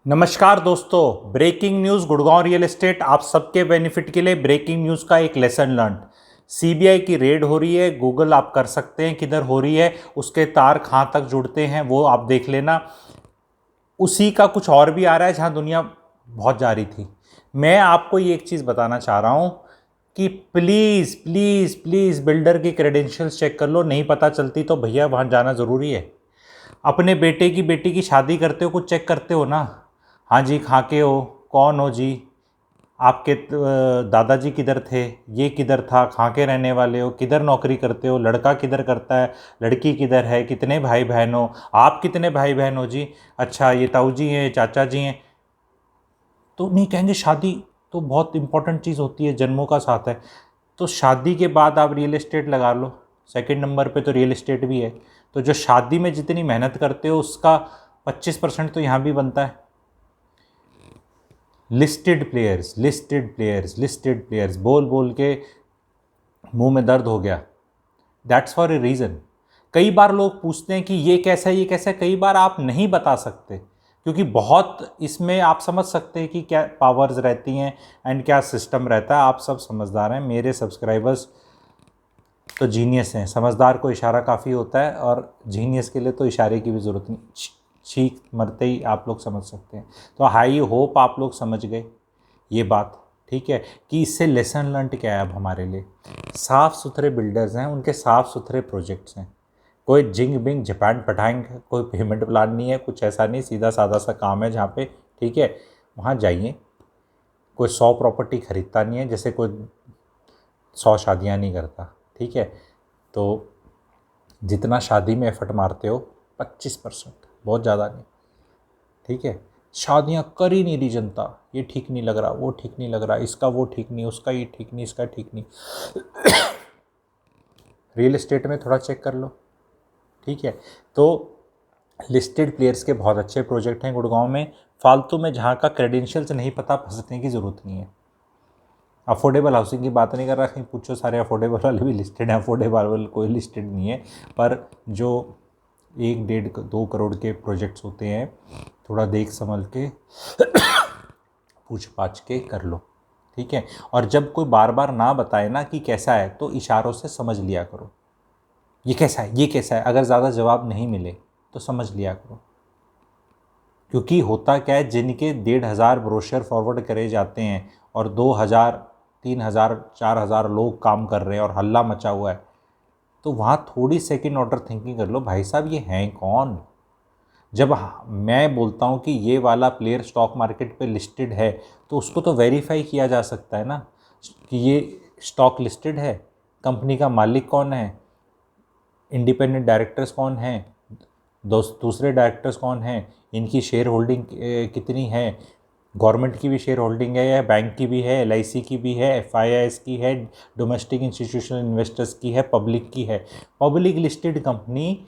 नमस्कार दोस्तों, breaking news Gurgaon real estate आप सबके बेनिफिट के लिए ब्रेकिंग न्यूज़ का एक लेसन लर्न। सीबीआई की रेड हो रही है, गूगल आप कर सकते हैं किधर हो रही है, उसके तार कहाँ तक जुड़ते हैं वो आप देख लेना। उसी का कुछ और भी आ रहा है जहाँ दुनिया बहुत जा रही थी। मैं आपको ये एक चीज़ बताना चाह रहा हूँ कि प्लीज़ प्लीज़ प्लीज़ बिल्डर की क्रेडेंशियल्स चेक कर लो। नहीं पता चलती तो भैया वहाँ जाना ज़रूरी है। अपने बेटे की बेटी की शादी करते हो कुछ चेक करते हो ना। हाँ जी, कहाँ के हो, कौन हो जी, आपके दादाजी किधर थे, ये किधर था, कहाँ के रहने वाले हो, किधर नौकरी करते हो, लड़का किधर करता है, लड़की किधर है, कितने भाई बहन हो, आप कितने भाई बहन हो जी, अच्छा ये ताऊ जी हैं, चाचा जी हैं। तो नहीं कहेंगे शादी तो बहुत इंपॉर्टेंट चीज़ होती है, जन्मों का साथ है। तो शादी के बाद आप रियल एस्टेट लगा लो, सेकंड नंबर पे तो रियल एस्टेट भी है। तो जो शादी में जितनी मेहनत करते हो उसका 25% तो यहाँ भी बनता है। Listed players listed players listed players बोल बोल के मुंह में दर्द हो गया। That's for a reason. कई बार लोग पूछते हैं कि ये कैसा है ये कैसा है, कई बार आप नहीं बता सकते क्योंकि बहुत इसमें आप समझ सकते हैं कि क्या पावर्स रहती हैं एंड क्या सिस्टम रहता है। आप सब समझदार हैं, मेरे सब्सक्राइबर्स तो जीनियस हैं। समझदार को इशारा काफ़ी होता है और जीनियस के लिए तो इशारे की भी ज़रूरत नहीं, छींक मरते ही आप लोग समझ सकते हैं। तो हाई होप आप लोग समझ गए ये बात, ठीक है, कि इससे लेसन लर्न क्या है। अब हमारे लिए साफ़ सुथरे बिल्डर्स हैं, उनके साफ़ सुथरे प्रोजेक्ट्स हैं। कोई जिंग बिंग जापान पठाएंग कोई पेमेंट प्लान नहीं है, कुछ ऐसा नहीं, सीधा साधा सा काम है जहाँ पे, ठीक है, वहाँ जाइए। कोई 100 प्रॉपर्टी खरीदता नहीं है, जैसे कोई 100 शादियाँ नहीं करता, ठीक है। तो जितना शादी में एफर्ट मारते हो 25%, बहुत ज़्यादा नहीं, ठीक है। शादियाँ कर ही नहीं रही जनता, ये ठीक नहीं लग रहा, वो ठीक नहीं लग रहा, इसका वो ठीक नहीं, उसका ये ठीक नहीं, इसका ठीक नहीं। रियल एस्टेट में थोड़ा चेक कर लो, ठीक है। तो लिस्टेड प्लेयर्स के बहुत अच्छे प्रोजेक्ट हैं गुड़गांव में। फालतू में जहाँ का क्रेडेंशियल्स नहीं पता फंसने की ज़रूरत नहीं है। अफोर्डेबल हाउसिंग की बात नहीं कर रहा, कहीं पूछो सारे अफोर्डेबल वाले भी लिस्टेड हैं, अफोर्डेबल कोई लिस्टेड नहीं है। पर जो 1-1.5-2 करोड़ के प्रोजेक्ट्स होते हैं, थोड़ा देख संभल के पूछ पाछ के कर लो, ठीक है। और जब कोई बार बार ना बताए ना कि कैसा है तो इशारों से समझ लिया करो, ये कैसा है ये कैसा है। अगर ज़्यादा जवाब नहीं मिले तो समझ लिया करो, क्योंकि होता क्या है, जिनके 1,500 ब्रोशर फॉरवर्ड करे जाते हैं और 2,000 3,000 4,000 लोग काम कर रहे हैं और हल्ला मचा हुआ है, तो वहाँ थोड़ी सेकंड ऑर्डर थिंकिंग कर लो, भाई साहब ये हैं कौन। जब मैं बोलता हूँ कि ये वाला प्लेयर स्टॉक मार्केट पे लिस्टेड है तो उसको तो वेरीफाई किया जा सकता है ना कि ये स्टॉक लिस्टेड है, कंपनी का मालिक कौन है, इंडिपेंडेंट डायरेक्टर्स कौन हैं, दूसरे डायरेक्टर्स कौन हैं, इनकी शेयर होल्डिंग कितनी है, गवर्नमेंट की भी शेयर होल्डिंग है या बैंक की भी है, एलआईसी की भी है, एफआईआईएस की है, डोमेस्टिक इंस्टीट्यूशनल इन्वेस्टर्स की है, पब्लिक की है। पब्लिक लिस्टेड कंपनी,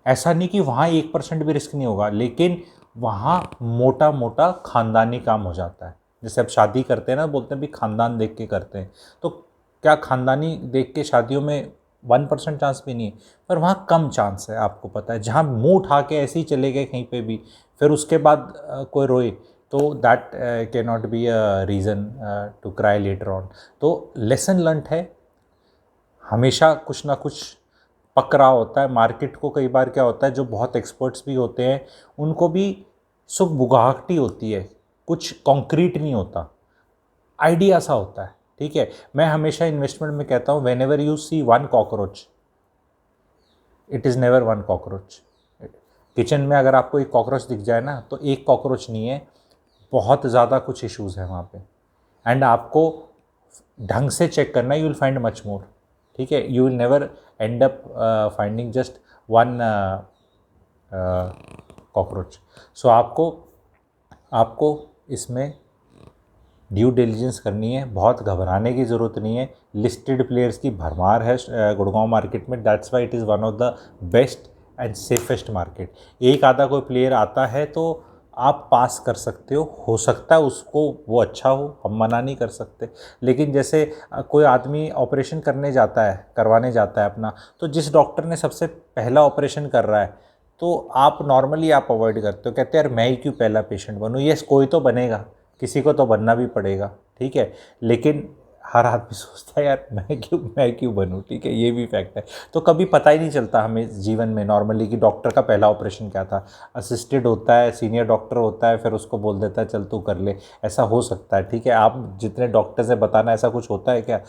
ऐसा नहीं कि वहाँ 1% भी रिस्क नहीं होगा, लेकिन वहाँ मोटा मोटा खानदानी काम हो जाता है। जैसे अब शादी करते हैं ना, बोलते हैं भी खानदान देख के करते हैं, तो क्या खानदानी देख के शादियों में 1% चांस भी नहीं है, पर वहाँ कम चांस है। आपको पता है, जहाँ मुंह उठा के ऐसे ही चले गए कहीं पे भी, फिर उसके बाद कोई रोए, तो that can not be a reason to cry later on. तो लेसन लर्न है, हमेशा कुछ ना कुछ पक रहा होता है। मार्केट को कई बार क्या होता है, जो बहुत एक्सपर्ट्स भी होते हैं उनको भी सुगबुगाहटी होती है, कुछ कॉन्क्रीट नहीं होता, आइडिया सा होता है, ठीक है। मैं हमेशा इन्वेस्टमेंट में कहता हूँ, whenever you see 1 cockroach, it is never 1 cockroach. Kitchen में अगर आपको एक कॉकरोच दिख जाए ना, तो एक कॉकरोच नहीं है, बहुत ज़्यादा कुछ इश्यूज़ हैं वहाँ पे। एंड आपको ढंग से चेक करना है, you will find much more, ठीक है। You will never end up finding just 1 cockroach. So आपको इसमें ड्यू डिलिजेंस करनी है, बहुत घबराने की ज़रूरत नहीं है। लिस्टेड प्लेयर्स की भरमार है गुड़गांव मार्केट में, that's why it is one of the best and safest market. एक आधा कोई प्लेयर आता है तो आप पास कर सकते हो सकता है उसको वो अच्छा हो, हम मना नहीं कर सकते। लेकिन जैसे कोई आदमी ऑपरेशन करवाने जाता है अपना, तो जिस डॉक्टर ने सबसे पहला ऑपरेशन कर रहा है तो आप नॉर्मली आप अवॉइड करते हो, कहते हैं यार मैं ही क्यों पहला पेशेंट बनूँ। यस, कोई तो बनेगा, किसी को तो बनना भी पड़ेगा, ठीक है, लेकिन हर आदमी सोचता है यार मैं क्यों बनूँ, ठीक है, ये भी फैक्ट है। तो कभी पता ही नहीं चलता हमें जीवन में नॉर्मली कि डॉक्टर का पहला ऑपरेशन क्या था। असिस्टेड होता है, सीनियर डॉक्टर होता है, फिर उसको बोल देता है चल तू कर ले, ऐसा हो सकता है, ठीक है। आप जितने डॉक्टर से बताना, ऐसा कुछ होता है क्या,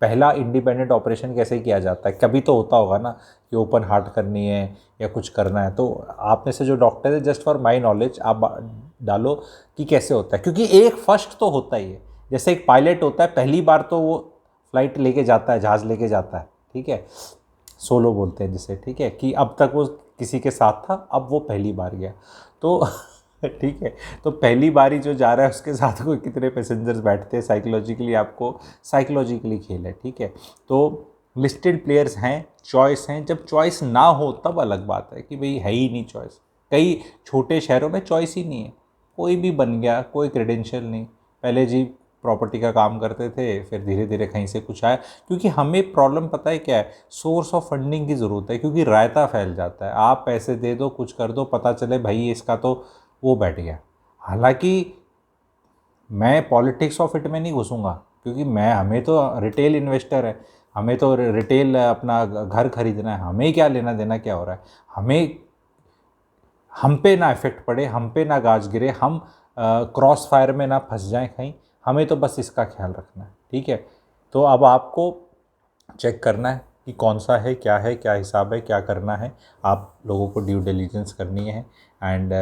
पहला इंडिपेंडेंट ऑपरेशन कैसे किया जाता है, कभी तो होता होगा ना कि ओपन हार्ट करनी है या कुछ करना है। तो आप में से जो डॉक्टर है, जस्ट फॉर माई नॉलेज आप डालो कि कैसे होता है, क्योंकि एक फर्स्ट तो होता ही है। जैसे एक पायलट होता है, पहली बार तो वो फ्लाइट लेके जाता है, जहाज़ लेके जाता है, ठीक है, सोलो बोलते हैं जिसे, ठीक है, कि अब तक वो किसी के साथ था, अब वो पहली बार गया तो ठीक है। तो पहली बारी जो जा रहा है उसके साथ कोई कितने पैसेंजर्स बैठते हैं, साइकोलॉजिकली आपको साइकोलॉजिकली खेल है, ठीक है। तो लिस्टेड प्लेयर्स हैं, चॉइस हैं, जब चॉइस ना हो तब अलग बात है कि भाई है ही नहीं चॉइस। कई छोटे शहरों में चॉइस ही नहीं है, कोई भी बन गया, कोई क्रेडेंशियल नहीं। पहले जी प्रॉपर्टी का काम करते थे, फिर धीरे धीरे कहीं से कुछ आया, क्योंकि हमें प्रॉब्लम पता है क्या है, सोर्स ऑफ फंडिंग की ज़रूरत है, क्योंकि रायता फैल जाता है। आप पैसे दे दो, कुछ कर दो, पता चले भाई इसका तो वो बैठ गया। हालांकि मैं पॉलिटिक्स ऑफ इट में नहीं घुसूँगा, क्योंकि हमें तो रिटेल इन्वेस्टर है, हमें तो रिटेल अपना घर खरीदना है, हमें क्या लेना देना क्या हो रहा है। हम पे ना इफेक्ट पड़े, हम पे ना गाज गिरे, हम क्रॉस फायर में ना फंस जाएं कहीं, हमें तो बस इसका ख्याल रखना है, ठीक है। तो अब आपको चेक करना है कि कौन सा है, क्या हिसाब है, क्या करना है। आप लोगों को ड्यू डिलीजेंस करनी है। एंड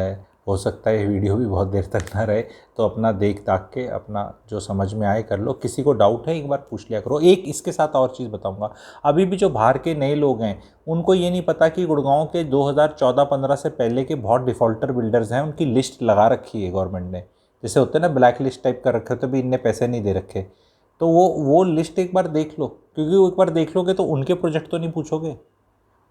हो सकता है ये वीडियो भी बहुत देर तक ना रहे, तो अपना देख दाख के अपना जो समझ में आए कर लो। किसी को डाउट है एक बार पूछ लिया करो। एक इसके साथ और चीज़ बताऊंगा, अभी भी जो बाहर के नए लोग हैं उनको ये नहीं पता कि गुड़गांव के 2014-15 से पहले के बहुत डिफ़ॉल्टर बिल्डर्स हैं, उनकी लिस्ट लगा रखी है गवर्नमेंट ने। जैसे होते हैं ना ब्लैक लिस्ट टाइप कर रखे, तो भी इनने पैसे नहीं दे रखे, तो वो लिस्ट एक बार देख लो, क्योंकि वो एक बार देख लोगे तो उनके प्रोजेक्ट तो नहीं पूछोगे,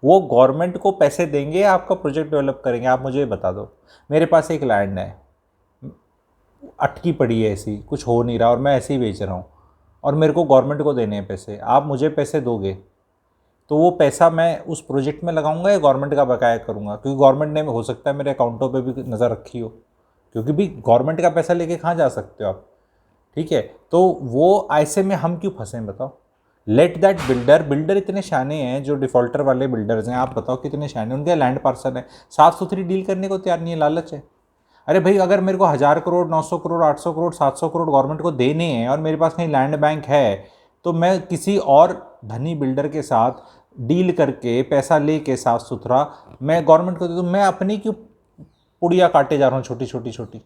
वो गवर्नमेंट को पैसे देंगे, आपका प्रोजेक्ट डेवलप करेंगे। आप मुझे बता दो, मेरे पास एक लैंड है, अटकी पड़ी है ऐसी, कुछ हो नहीं रहा और मैं ऐसे ही बेच रहा हूँ, और मेरे को गवर्नमेंट को देने हैं पैसे, आप मुझे पैसे दोगे तो वो पैसा मैं उस प्रोजेक्ट में लगाऊंगा या गवर्नमेंट का बकाया करूँगा, क्योंकि गवर्नमेंट ने हो सकता है मेरे अकाउंटों पे भी नज़र रखी हो, क्योंकि भी गवर्नमेंट का पैसा लेके कहाँ जा सकते हो आप, ठीक है। तो वो ऐसे में हम क्यों फंसे बताओ। लेट दैट बिल्डर इतने शाने हैं, जो डिफ़ॉल्टर वाले बिल्डर्स हैं, आप बताओ कितने शाने, उनके लैंड पार्सल है, साफ़ सुथरी डील करने को तैयार नहीं है, लालच है। अरे भाई, अगर मेरे को 1000 करोड़, 900 करोड़, 800 करोड़, 700 करोड़ गवर्नमेंट को देने हैं और मेरे पास कहीं लैंड बैंक है, तो मैं किसी और धनी बिल्डर के साथ डील करके पैसा लेके साफ़ सुथरा मैं गवर्नमेंट को दे दूँ। मैं अपनी क्यों पुड़िया काटे जा रहा हूँ छोटी।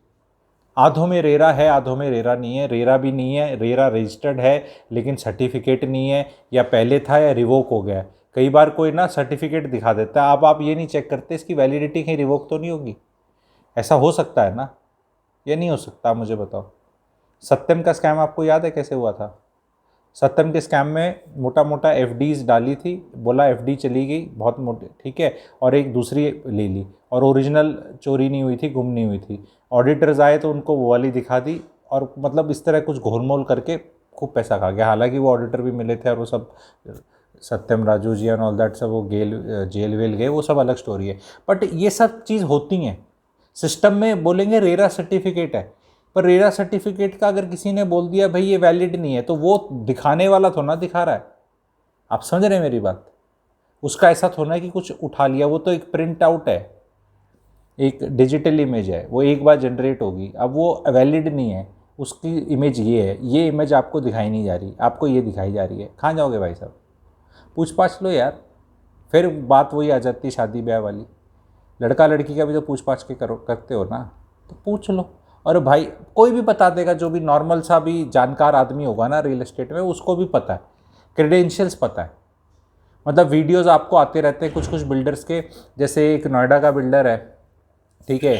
आधों में रेरा है, आधों में रेरा नहीं है, रेरा भी नहीं है, रेरा रजिस्टर्ड है लेकिन सर्टिफिकेट नहीं है, या पहले था या रिवोक हो गया है। कई बार कोई ना सर्टिफिकेट दिखा देता है, अब आप ये नहीं चेक करते इसकी वैलिडिटी कहीं रिवोक तो नहीं होगी। ऐसा हो सकता है ना, ये नहीं हो सकता, मुझे बताओ। सत्यम का स्कैम आपको याद है कैसे हुआ था। सत्यम के स्कैम में मोटा मोटा एफडीज डाली थी, बोला एफडी चली गई बहुत मोटी, ठीक है, और एक दूसरी ले ली, और ओरिजिनल चोरी नहीं हुई थी, गुम नहीं हुई थी। ऑडिटर्स आए तो उनको वो वाली दिखा दी, और मतलब इस तरह कुछ घोलमोल करके खूब पैसा खा गया। हालांकि वो ऑडिटर भी मिले थे और वो सब सत्यम Raju ji and all that, सब वो जेल वेल गए, वो सब अलग स्टोरी है। बट ये सब चीज़ होती हैं सिस्टम में। बोलेंगे रेरा सर्टिफिकेट है, पर रेरा सर्टिफिकेट का अगर किसी ने बोल दिया भाई ये वैलिड नहीं है, तो वो दिखाने वाला थोड़ा ना दिखा रहा है। आप समझ रहे हैं मेरी बात। उसका ऐसा थोड़ा है कि कुछ उठा लिया, वो तो एक प्रिंट आउट है, एक डिजिटल इमेज है, वो एक बार जनरेट होगी, अब वो वैलिड नहीं है। उसकी इमेज ये है, ये इमेज आपको दिखाई नहीं जा रही, आपको ये दिखाई जा रही है। कहाँ जाओगे भाई साहब, पूछ पाछ लो यार। फिर बात वही आ जाती है शादी ब्याह वाली, लड़का लड़की का भी तो पूछ पाछ के करते हो ना, तो पूछ लो। और भाई कोई भी बता देगा, जो भी नॉर्मल सा भी जानकार आदमी होगा ना रियल एस्टेट में, उसको भी पता है, क्रेडेंशियल्स पता है। मतलब वीडियोस आपको आते रहते हैं कुछ बिल्डर्स के, जैसे एक नोएडा का बिल्डर है, ठीक है,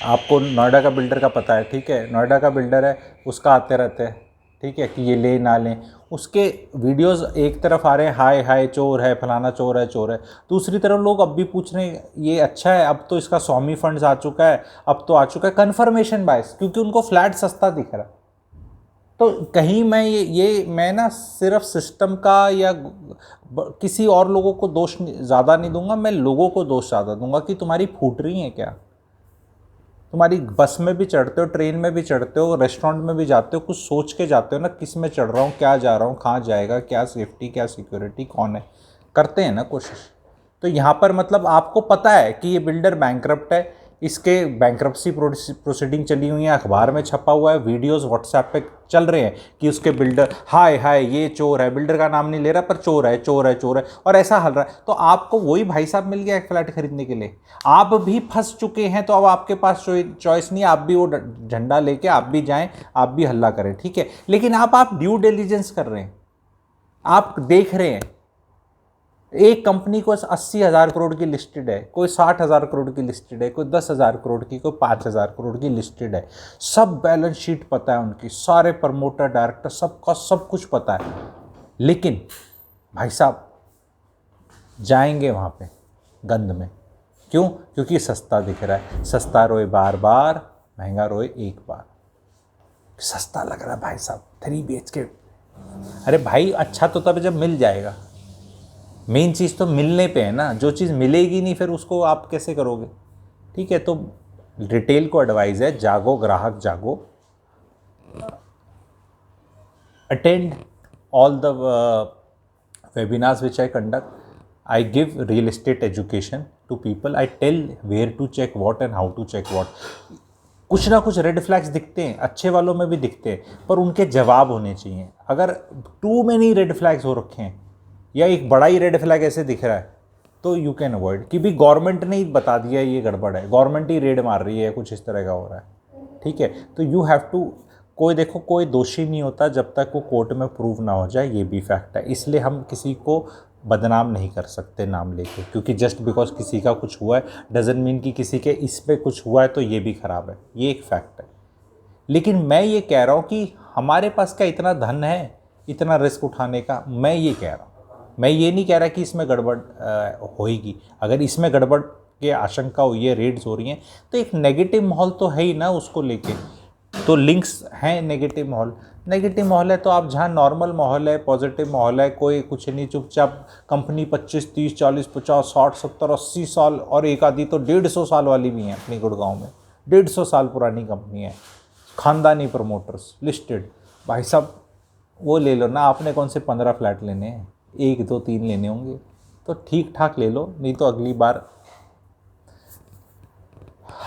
आपको नोएडा का बिल्डर का पता है, ठीक है, नोएडा का बिल्डर है, उसका आते रहते हैं, ठीक है, कि ये ले ना लें। उसके वीडियोस एक तरफ आ रहे हैं, हाय हाय चोर है, फलाना चोर है, दूसरी तरफ लोग अब भी पूछ रहे हैं ये अच्छा है, अब तो इसका स्वामी फंड्स आ चुका है, अब तो आ चुका है, कन्फर्मेशन बायस, क्योंकि उनको फ्लैट सस्ता दिख रहा है। तो कहीं मैं ना सिर्फ सिस्टम का या किसी और लोगों को दोष ज़्यादा नहीं दूंगा, मैं लोगों को दोष ज़्यादा दूंगा कि तुम्हारी फूट रही है क्या। तुम्हारी बस में भी चढ़ते हो, ट्रेन में भी चढ़ते हो, रेस्टोरेंट में भी जाते हो, कुछ सोच के जाते हो ना, किस में चढ़ रहा हूँ, क्या जा रहा हूँ, कहाँ जाएगा, क्या सेफ्टी, क्या सिक्योरिटी, कौन है, करते हैं ना कोशिश। तो यहाँ पर मतलब आपको पता है कि ये बिल्डर बैंकरप्ट है, इसके बैंकरप्सी प्रोसीडिंग चली हुई है, अखबार में छपा हुआ है, वीडियोस व्हाट्सएप पे चल रहे हैं कि उसके बिल्डर हाय हाय ये चोर है, बिल्डर का नाम नहीं ले रहा पर चोर है, चोर है, चोर है, और ऐसा हल रहा है। तो आपको वही भाई साहब मिल गया एक फ्लैट खरीदने के लिए, आप भी फंस चुके हैं, तो अब आपके पास चॉइस नहीं है, आप भी वो झंडा लेके आप भी जाएं, आप भी हल्ला करें, ठीक है। लेकिन आप ड्यू डिलीजेंस कर रहे हैं, आप देख रहे हैं एक कंपनी को 80,000 करोड़ की लिस्टेड है, कोई 60,000 करोड़ की लिस्टेड है, कोई 10,000 करोड़ की, कोई 5,000 करोड़ की लिस्टेड है, सब बैलेंस शीट पता है उनकी, सारे प्रमोटर डायरेक्टर सबका सब कुछ पता है। लेकिन भाई साहब जाएंगे वहाँ पे गंद में, क्यों? क्योंकि सस्ता दिख रहा है, सस्ता रोए बार बार, महंगा रोए एक बार। सस्ता लग रहा है भाई साहब 3 BHK, अरे भाई अच्छा तो तब जब मिल जाएगा, मेन चीज़ तो मिलने पे है ना, जो चीज़ मिलेगी नहीं फिर उसको आप कैसे करोगे, ठीक है। तो रिटेल को एडवाइस है, जागो ग्राहक जागो, attend all the webinars which I conduct. I give real estate education to people. I tell where to check what and how to check what. कुछ ना कुछ रेड फ्लैग्स दिखते हैं, अच्छे वालों में भी दिखते हैं, पर उनके जवाब होने चाहिए। अगर टू मेनी रेड फ्लैग्स हो रखे हैं या एक बड़ा ही रेड फ्लैग ऐसे दिख रहा है तो यू कैन अवॉइड, कि भी गवर्नमेंट ने ही बता दिया ये गड़बड़ है, गवर्नमेंट ही रेड मार रही है, कुछ इस तरह का हो रहा है, ठीक है। तो यू हैव टू, कोई देखो कोई दोषी नहीं होता जब तक वो कोर्ट में प्रूव ना हो जाए, ये भी फैक्ट है। इसलिए हम किसी को बदनाम नहीं कर सकते नाम लेके, क्योंकि जस्ट बिकॉज किसी का कुछ हुआ है डजंट मीन कि किसी के इस पे कुछ हुआ है तो ये भी खराब है, ये एक फैक्ट है। लेकिन मैं ये कह रहा हूँ कि हमारे पास क्या इतना धन है इतना रिस्क उठाने का, मैं ये कह रहा हूँ। मैं ये नहीं कह रहा कि इसमें गड़बड़ होएगी। अगर इसमें गड़बड़ के आशंका हुई है, रेड्स हो रही हैं, तो एक नेगेटिव माहौल तो है ही ना उसको लेके, तो लिंक्स हैं नेगेटिव माहौल। नेगेटिव माहौल है तो आप जहाँ नॉर्मल माहौल है, पॉजिटिव माहौल है, कोई कुछ नहीं, चुपचाप कंपनी 25, 30, 40, 50, 60, 70, 80 साल, और एक आधी तो 150 साल वाली भी हैं अपनी गुड़गांव में, 150 साल पुरानी कंपनी है, खानदानी प्रमोटर्स लिस्टेड। भाई साहब वो ले लो ना, आपने कौन से 15 फ्लैट लेने हैं, 1, 2, 3 लेने होंगे, तो ठीक ठाक ले लो, नहीं तो अगली बार,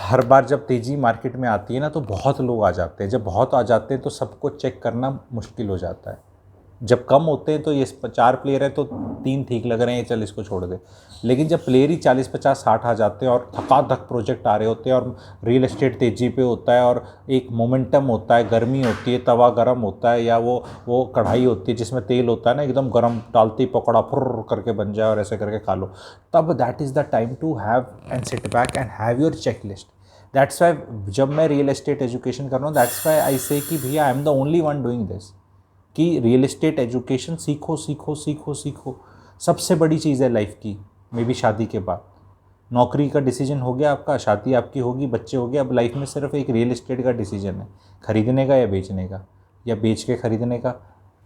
हर बार जब तेज़ी मार्केट में आती है ना तो बहुत लोग आ जाते हैं, जब बहुत आ जाते हैं तो सबको चेक करना मुश्किल हो जाता है। जब कम होते हैं तो ये 4 प्लेयर है तो 3 ठीक लग रहे हैं, चल इसको छोड़ दे। लेकिन जब प्लेयर ही 40, 50, 60 आ जाते हैं और धकाधक प्रोजेक्ट आ रहे होते हैं और रियल एस्टेट तेज़ी पे होता है और एक मोमेंटम होता है, गर्मी होती है, तवा गर्म होता है, या वो कढ़ाई होती है जिसमें तेल होता है ना एकदम गर्म, डालती पकौड़ा फुर्र करके बन जाए और ऐसे करके खा लो, तब that is the time to have and sit back and have your check list. That's why जब मैं रियल एस्टेट एजुकेशन कर रहा हूँ, दैट्स वाई आई से कि भैया I am the only one doing this, कि रियल एस्टेट एजुकेशन सीखो सीखो सीखो सीखो। सबसे बड़ी चीज़ है लाइफ की, मे बी शादी के बाद। नौकरी का डिसीजन हो गया आपका, शादी आपकी होगी, बच्चे हो गए, अब लाइफ में सिर्फ एक रियल एस्टेट का डिसीजन है, खरीदने का या बेचने का, या बेच के खरीदने का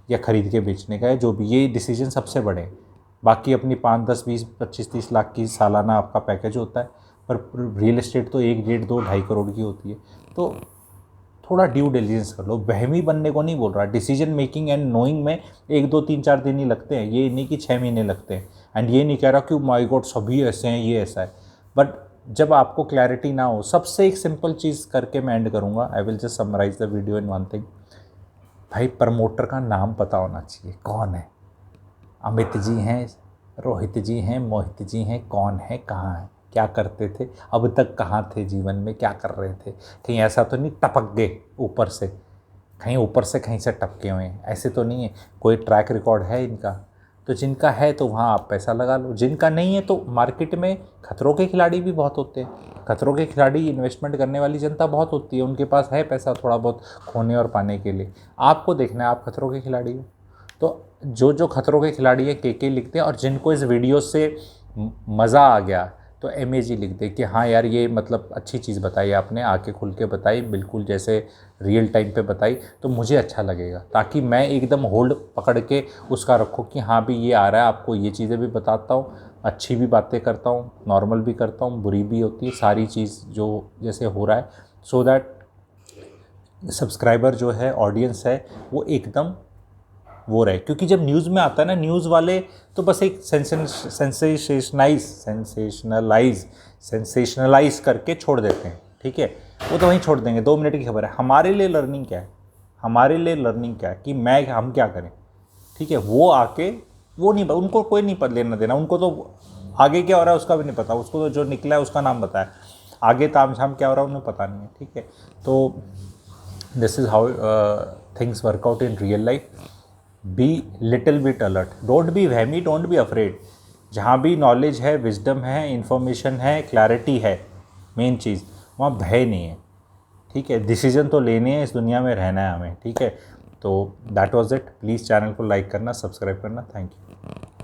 या खरीद के बेचने का है, जो भी, ये डिसीजन सबसे बड़े हैं। बाकी अपनी 5, 10, 20, 25, 30 लाख की सालाना आपका पैकेज होता है, पर रियल एस्टेट तो 1, 1.5, 2, 2.5 करोड़ की होती है। तो थोड़ा ड्यू डिलीजेंस कर लो, वहमी बनने को नहीं बोल रहा, डिसीजन मेकिंग एंड नोइंग में 1, 2, 3, 4 दिन ही लगते हैं, ये नहीं कि 6 महीने लगते हैं। एंड ये नहीं कह रहा कि माय गॉड सभी ऐसे हैं, ये ऐसा है, बट जब आपको क्लैरिटी ना हो, सबसे एक सिंपल चीज़ करके मैं एंड करूँगा, I will just summarise the video in one thing. भाई प्रमोटर का नाम पता होना चाहिए, कौन है, अमित जी हैं, रोहित जी हैं, मोहित जी हैं, कौन है, कहाँ है, क्या करते थे, अब तक कहाँ थे, जीवन में क्या कर रहे थे, कहीं ऐसा तो नहीं टपक गए ऊपर से, कहीं से टपके हुए हैं, ऐसे तो नहीं है, कोई ट्रैक रिकॉर्ड है इनका। तो जिनका है तो वहाँ आप पैसा लगा लो, जिनका नहीं है तो मार्केट में खतरों के खिलाड़ी भी बहुत होते हैं, खतरों के खिलाड़ी इन्वेस्टमेंट करने वाली जनता बहुत होती है, उनके पास है पैसा थोड़ा बहुत खोने और पाने के लिए। आपको देखना है आप खतरों के खिलाड़ी हो। तो जो खतरों के खिलाड़ी है के लिखते हैं, और जिनको इस वीडियो से मज़ा आ गया, तो MAG लिख दे कि हाँ यार ये मतलब अच्छी चीज़ बताई आपने, आके खुल के बताई, बिल्कुल जैसे रियल टाइम पे बताई, तो मुझे अच्छा लगेगा, ताकि मैं एकदम होल्ड पकड़ के उसका रखूँ कि हाँ भी ये आ रहा है, आपको ये चीज़ें भी बताता हूँ, अच्छी भी बातें करता हूँ, नॉर्मल भी करता हूँ, बुरी भी होती है, सारी चीज़ जो जैसे हो रहा है, सो दैट सब्सक्राइबर जो है, ऑडियंस है, वो एकदम वो रहे। क्योंकि जब न्यूज़ में आता है ना, न्यूज़ वाले तो बस एक सेंसेशनलाइज करके छोड़ देते हैं, ठीक है, वो तो वहीं छोड़ देंगे, 2 मिनट की खबर है। हमारे लिए लर्निंग क्या है, हमारे लिए लर्निंग क्या है कि हम क्या करें, ठीक है। वो आके वो नहीं, उनको कोई नहीं लेना देना, उनको तो आगे क्या हो रहा है उसका भी नहीं पता, उसको तो जो निकला है उसका नाम बताया, आगे ताम झाम क्या हो रहा है उन्हें पता नहीं है, ठीक है। तो this is how things work out in real life. Be little bit alert, don't be वहमी, डोंट बी अफ्रेड। जहाँ भी नॉलेज है, विजडम है, इंफॉर्मेशन है, क्लैरिटी है, मेन चीज़ वहाँ भय नहीं है, ठीक है। डिसीजन तो लेने हैं, इस दुनिया में रहना है हमें, ठीक है। तो that was it. Please channel को लाइक करना, सब्सक्राइब करना। Thank you.